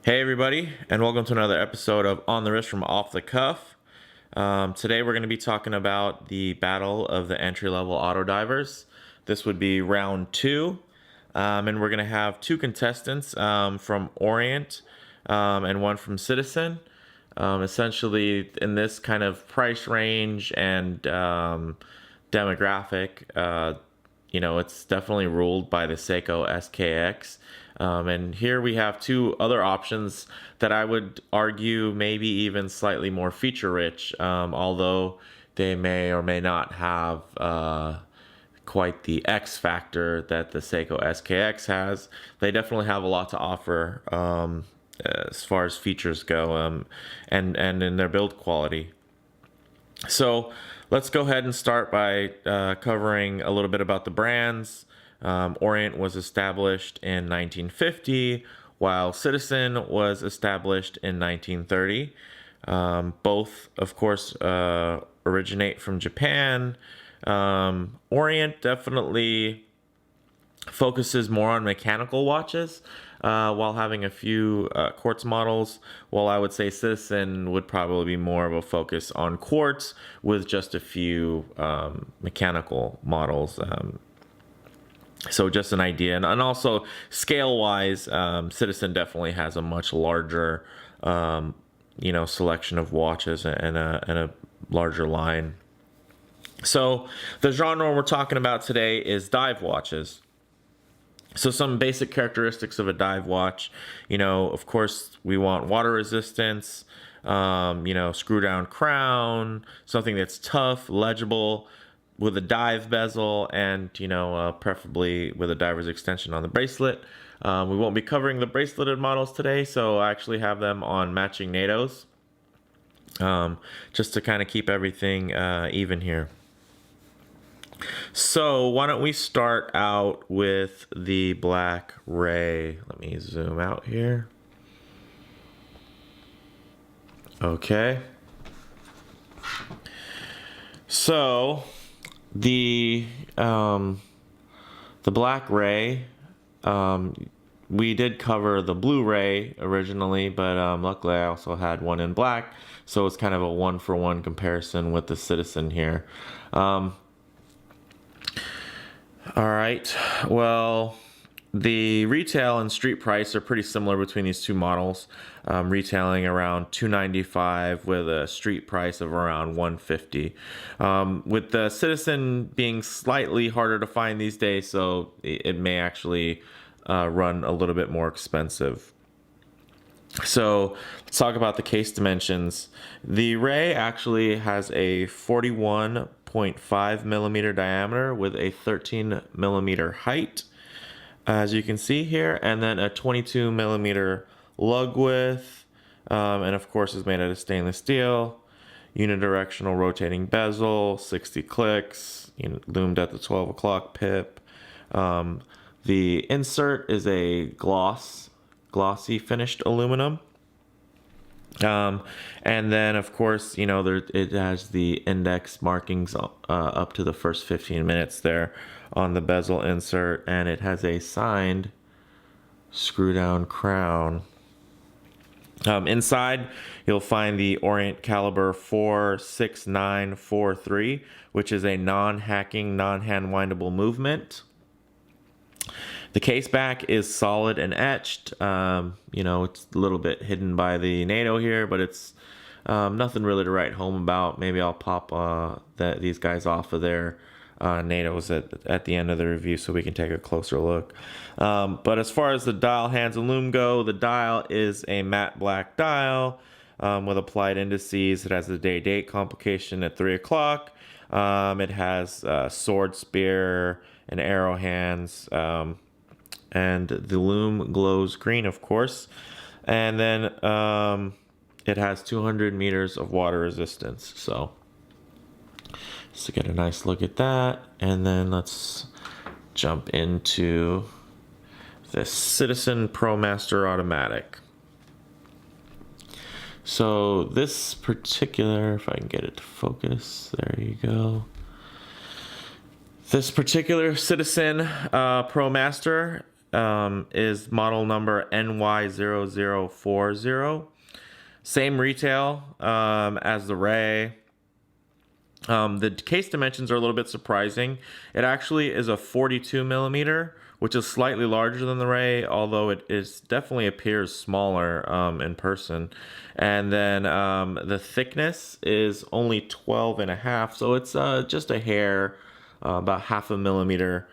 Hey everybody, and welcome to another episode of On the Wrist from Off the Cuff. Today we're going to be talking about the battle of the entry-level auto divers. This would be round two, and we're going to have two contestants from Orient and one from Citizen. Essentially, in this kind of price range and demographic, it's definitely ruled by the Seiko SKX. And here we have two other options that I would argue maybe even slightly more feature rich, although they may or may not have quite the X factor that the Seiko SKX has. They definitely have a lot to offer as far as features go, and in their build quality. So let's go ahead and start by covering a little bit about the brands. Orient was established in 1950, while Citizen was established in 1930. Both, of course, originate from Japan. Orient definitely focuses more on mechanical watches, while having a few quartz models, while I would say Citizen would probably be more of a focus on quartz with just a few mechanical models. So just an idea, and also scale-wise, Citizen definitely has a much larger, selection of watches and a larger line. So the genre we're talking about today is dive watches. So some basic characteristics of a dive watch, of course, we want water resistance, screw down crown, something that's tough, legible, with a dive bezel, and preferably with a diver's extension on the bracelet. We won't be covering the braceleted models today, so I actually have them on matching NATOs, just to kind of keep everything even here. So why don't we start out with the Black Ray. Let me zoom out here. Okay. So the Black Ray, we did cover the Blue Ray originally, but luckily I also had one in black, so it's kind of a one-for-one comparison with the Citizen here. All right, well, the retail and street price are pretty similar between these two models, retailing around $295 with a street price of around $150. With the Citizen being slightly harder to find these days, so it may actually run a little bit more expensive. So let's talk about the case dimensions. The Ray actually has a 41.5 millimeter diameter with a 13 millimeter height, as you can see here, and then a 22 millimeter lug width, and of course is made out of stainless steel, unidirectional rotating bezel, 60 clicks, loomed at the 12 o'clock pip. The insert is a glossy finished aluminum. And then of course, it has the index markings up to the first 15 minutes there on the bezel insert, and it has a signed screw down crown. Inside, you'll find the Orient Caliber 46943, which is a non-hacking, non-hand windable movement. The case back is solid and etched. It's a little bit hidden by the NATO here, but it's nothing really to write home about. Maybe I'll pop these guys off of their NATOs at the end of the review so we can take a closer look. But as far as the dial hands and loom go, the dial is a matte black dial with applied indices. It has a day-date complication at 3 o'clock. It has sword, spear, and arrow hands. And the loom glows green, of course. And then it has 200 meters of water resistance. So let's get a nice look at that. And then let's jump into the Citizen Promaster Automatic. So this particular, if I can get it to focus, there you go. This particular Citizen Promaster is model number NY0040. Same retail as the Ray. The case dimensions are a little bit surprising. It actually is a 42 millimeter, which is slightly larger than the Ray, although it definitely appears smaller in person. And then the thickness is only 12 and a half, so it's just a hair, about half a millimeter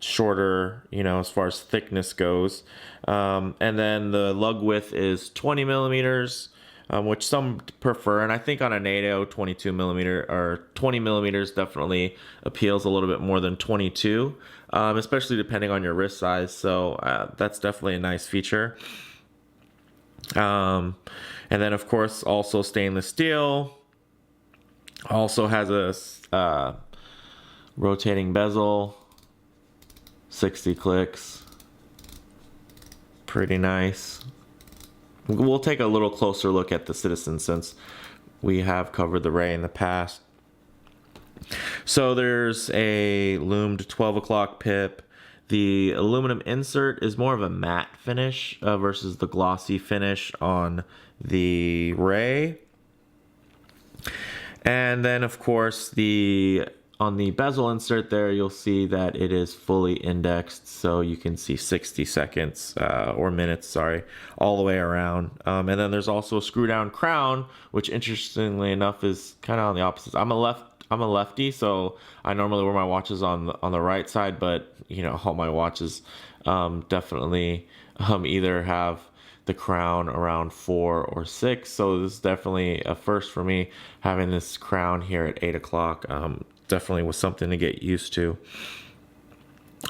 shorter, as far as thickness goes. And then the lug width is 20 millimeters. Which some prefer, and I think on a NATO 22 millimeter or 20 millimeters definitely appeals a little bit more than 22, especially depending on your wrist size. So that's definitely a nice feature. And then of course also stainless steel. Also has a rotating bezel, 60 clicks, pretty nice. We'll take a little closer look at the Citizen since we have covered the Ray in the past. So there's a loomed 12 o'clock pip. The aluminum insert is more of a matte finish versus the glossy finish on the Ray. And then of course on the bezel insert there, you'll see that it is fully indexed, so you can see 60 seconds, or minutes, sorry, all the way around. And then there's also a screw down crown, which interestingly enough is kind of on the opposite. I'm a lefty, so I normally wear my watches on the right side, but all my watches definitely either have the crown around 4 or 6. So this is definitely a first for me, having this crown here at 8 o'clock. Definitely was something to get used to.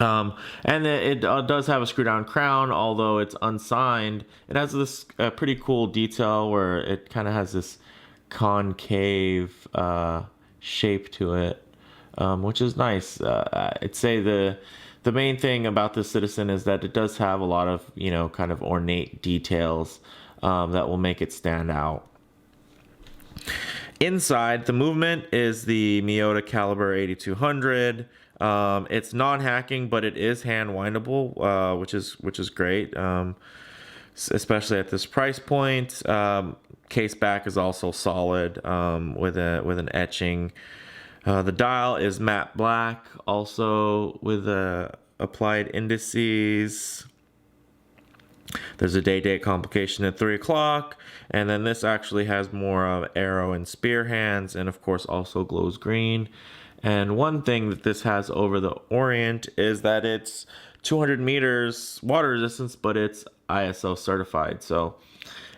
And it does have a screw down crown, although it's unsigned. It has this pretty cool detail where it kind of has this concave shape to it, which is nice. I'd say the main thing about the Citizen is that it does have a lot of kind of ornate details that will make it stand out. Inside, the movement is the Miata Caliber 8200. It's non-hacking, but it is hand windable, which is great, especially at this price point. Case back is also solid with an etching. The dial is matte black, also with applied indices. There's a day-date complication at 3 o'clock, and then this actually has more arrow and spear hands, and of course also glows green. And one thing that this has over the Orient is that it's 200 meters water resistance, but it's ISO certified, so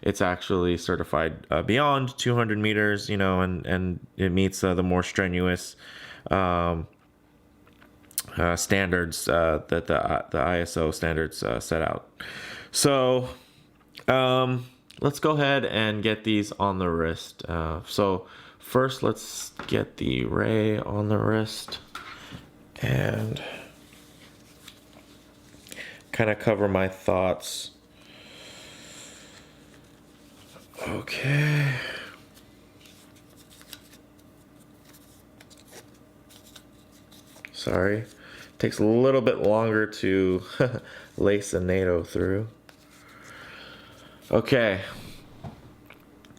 it's actually certified beyond 200 meters, and it meets the more strenuous standards that the ISO standards set out. So let's go ahead and get these on the wrist. So first, let's get the Ray on the wrist and kind of cover my thoughts. Okay. Sorry. Takes a little bit longer to lace a NATO through. Okay.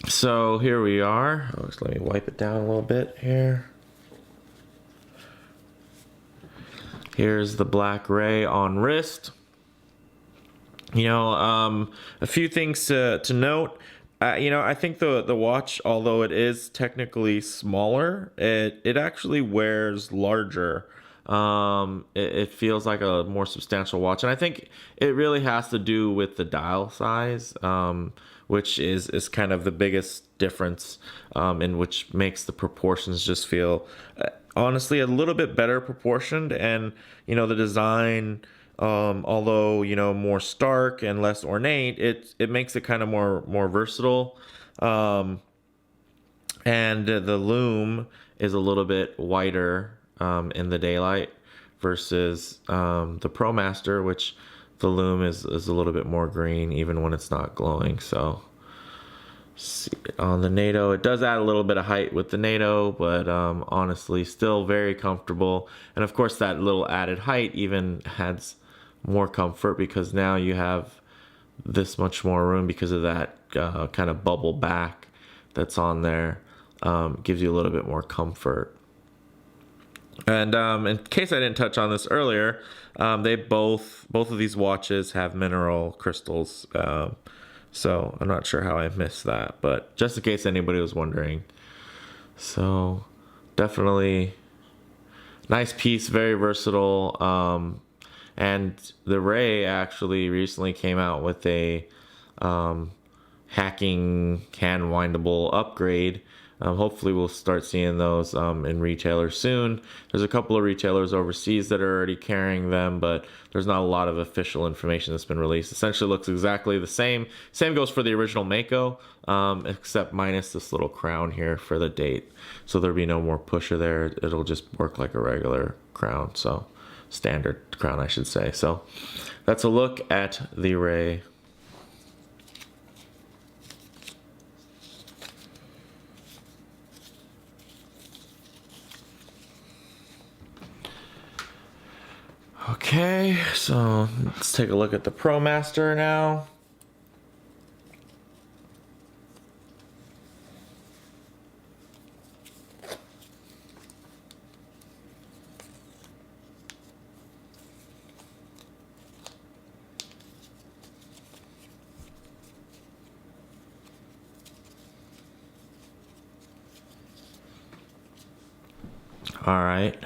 So here we are. Just let me wipe it down a little bit here. Here's the black Ray on wrist. A few things to note. I think the watch, although it is technically smaller, it actually wears larger. It feels like a more substantial watch, and I think it really has to do with the dial size, which is kind of the biggest difference, in which makes the proportions just feel honestly a little bit better proportioned. And the design, although more stark and less ornate, it makes it kind of more versatile. And the Loom is a little bit whiter in the daylight versus the Promaster, which the Loom is a little bit more green even when it's not glowing. So see, on the NATO, it does add a little bit of height with the NATO, but honestly still very comfortable. And of course that little added height even adds more comfort because now you have this much more room because of that kind of bubble back that's on there. Gives you a little bit more comfort. And in case I didn't touch on this earlier, they both of these watches have mineral crystals. So I'm not sure how I missed that, but just in case anybody was wondering. So definitely nice piece, very versatile. And the Ray actually recently came out with a hacking hand windable upgrade. Hopefully we'll start seeing those in retailers soon. There's a couple of retailers overseas that are already carrying them, but there's not a lot of official information that's been released. Essentially looks exactly the same. Same goes for the original Mako, except minus this little crown here for the date. So there'll be no more pusher there. It'll just work like a regular crown. So standard crown, I should say. So that's a look at the Ray. Okay, so let's take a look at the Promaster now. All right,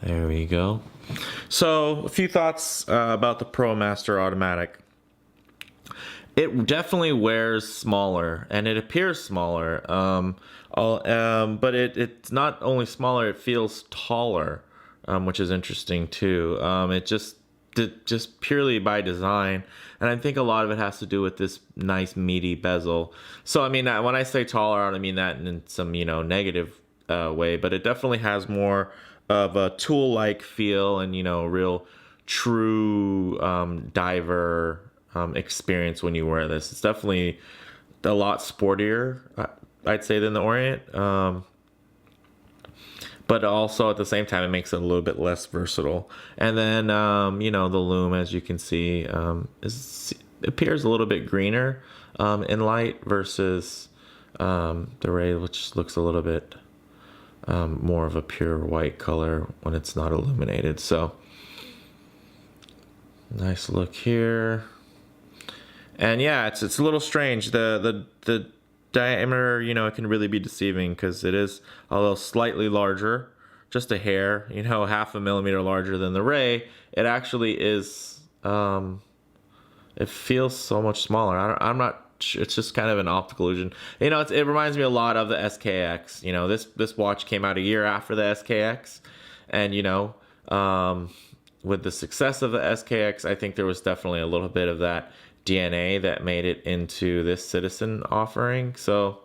there we go. So a few thoughts about the Promaster Automatic. It definitely wears smaller and it appears smaller, but it's not only smaller, it feels taller, which is interesting too. It just purely by design, and I think a lot of it has to do with this nice meaty bezel. So I mean, when I say taller, I don't mean that in some negative way, but it definitely has more of a tool-like feel and real true diver experience when you wear this. It's definitely a lot sportier, I'd say, than the Orient, but also at the same time it makes it a little bit less versatile. And then the Loom, as you can see, appears a little bit greener in light versus the Ray, which looks a little bit more of a pure white color when it's not illuminated. So nice look here. And yeah, it's a little strange. The diameter, it can really be deceiving because it is a little slightly larger, just a hair, half a millimeter larger than the Ray. It actually is, it feels so much smaller. I'm not, it's just kind of an optical illusion. It reminds me a lot of the SKX. This watch came out a year after the SKX, and with the success of the SKX, I think there was definitely a little bit of that DNA that made it into this Citizen offering. So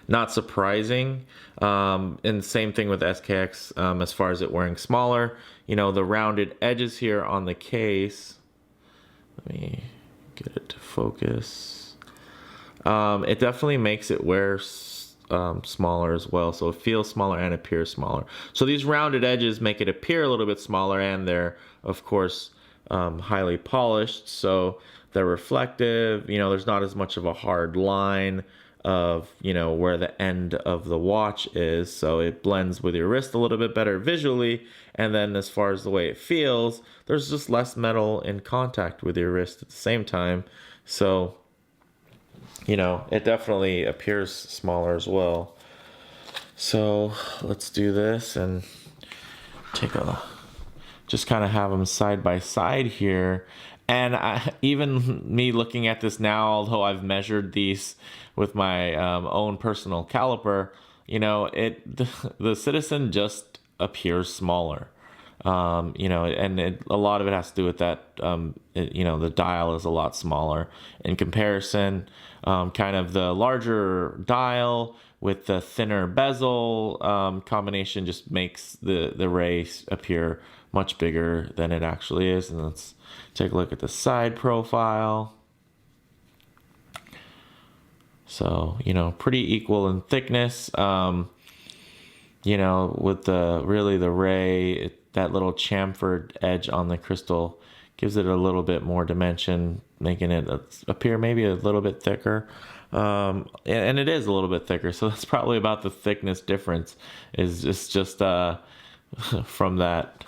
not surprising. And same thing with SKX as far as it wearing smaller. The rounded edges here on the case. Let me get it to focus. It definitely makes it wear smaller as well, so it feels smaller and appears smaller. So these rounded edges make it appear a little bit smaller, and they're of course highly polished, so they're reflective. There's not as much of a hard line of where the end of the watch is, so it blends with your wrist a little bit better visually. And then as far as the way it feels, there's just less metal in contact with your wrist at the same time, so it definitely appears smaller as well. So let's do this and just kind of have them side by side here. And even me looking at this now, although I've measured these with my own personal caliper, the Citizen just appears smaller. And a lot of it has to do with that, the dial is a lot smaller in comparison. Kind of the larger dial with the thinner bezel combination just makes the Ray appear much bigger than it actually is. And let's take a look at the side profile. So, pretty equal in thickness. With the Ray, that little chamfered edge on the crystal gives it a little bit more dimension, making it appear maybe a little bit thicker. And it is a little bit thicker, so that's probably about the thickness difference. Is just from that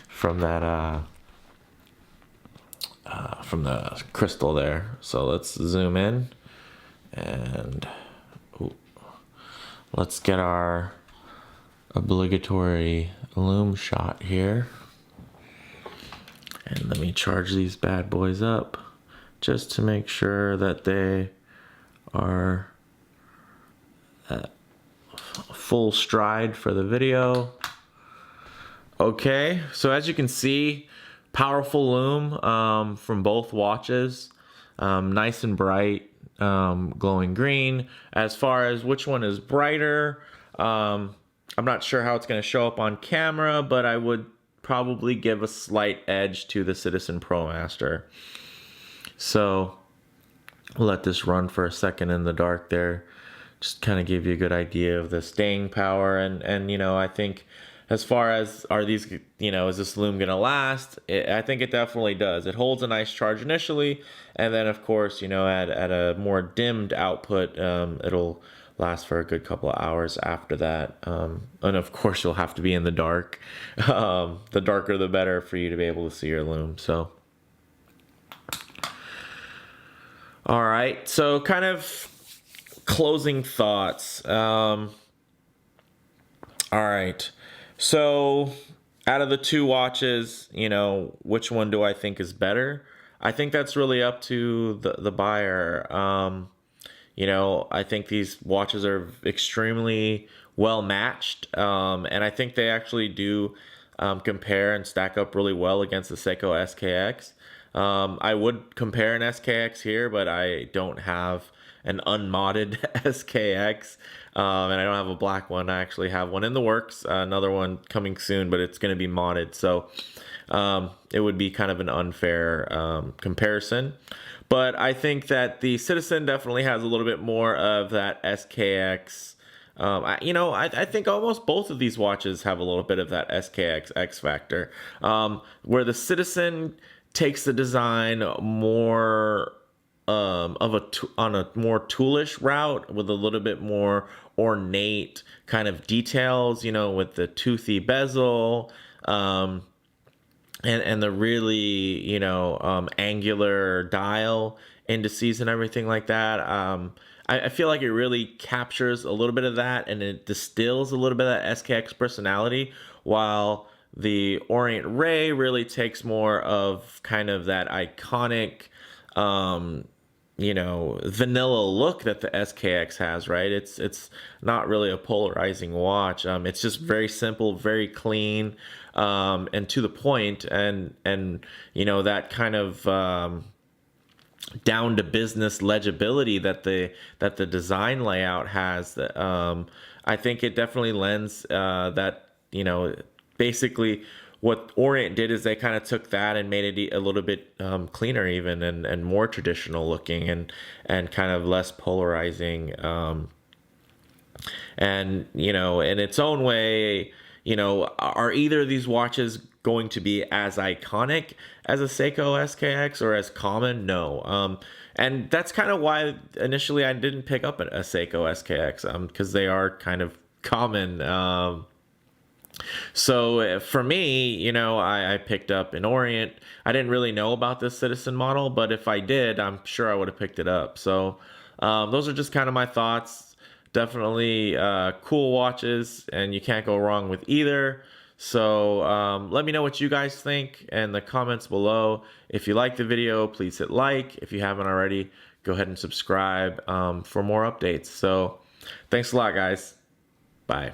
from that from the crystal there. So let's zoom in and let's get our obligatory Loom shot here. And let me charge these bad boys up just to make sure that they are at full stride for the video. Okay, so as you can see, powerful Loom from both watches. Nice and bright, glowing green. As far as which one is brighter, I'm not sure how it's going to show up on camera, but I would probably give a slight edge to the Citizen Promaster. So we'll let this run for a second in the dark there. Just kind of give you a good idea of the staying power. And you know, I think as far as are these, you know, is this Loom gonna last? I think it definitely does. It holds a nice charge initially, and then of course, you know, at a more dimmed output, it'll last for a good couple of hours after that. And of course, you'll have to be in the dark. The darker the better for you to be able to see your Loom. So, all right, so kind of closing thoughts. All right, so out of the two watches, you know, which one do I think is better? I think that's really up to the buyer. You know, I think these watches are extremely well matched, and I think they actually do compare and stack up really well against the Seiko SKX. I would compare an SKX here, but I don't have an unmodded SKX, and I don't have a black one. I actually have one in the works, another one coming soon, but it's going to be modded, so it would be kind of an unfair comparison. But I think that the Citizen definitely has a little bit more of that SKX. You know, I think almost both of these watches have a little bit of that SKX X factor, where the Citizen takes the design more on a more toolish route with a little bit more ornate kind of details, you know, with the toothy bezel, and the really, you know, angular dial indices and everything like that. I feel like it really captures a little bit of that, and it distills a little bit of that SKX personality, while the Orient Ray really takes more of kind of that iconic, you know, vanilla look that the SKX has, right? It's not really a polarizing watch. It's just very simple, very clean, and to the point, and you know, that kind of down to business legibility that the design layout has. That I think it definitely lends that, you know, basically what Orient did is they kind of took that and made it a little bit cleaner even, and more traditional looking, and kind of less polarizing. And, you know, in its own way, you know, are either of these watches going to be as iconic as a Seiko SKX or as common? No. And that's kind of why initially I didn't pick up a Seiko SKX, because they are kind of common. So for me, you know, I picked up an Orient. I didn't really know about this Citizen model, but if I did, I'm sure I would have picked it up. So those are just kind of my thoughts. Definitely cool watches, and you can't go wrong with either. So let me know what you guys think in the comments below. If you like the video, please hit like. If you haven't already, go ahead and subscribe for more updates. So thanks a lot, guys. Bye.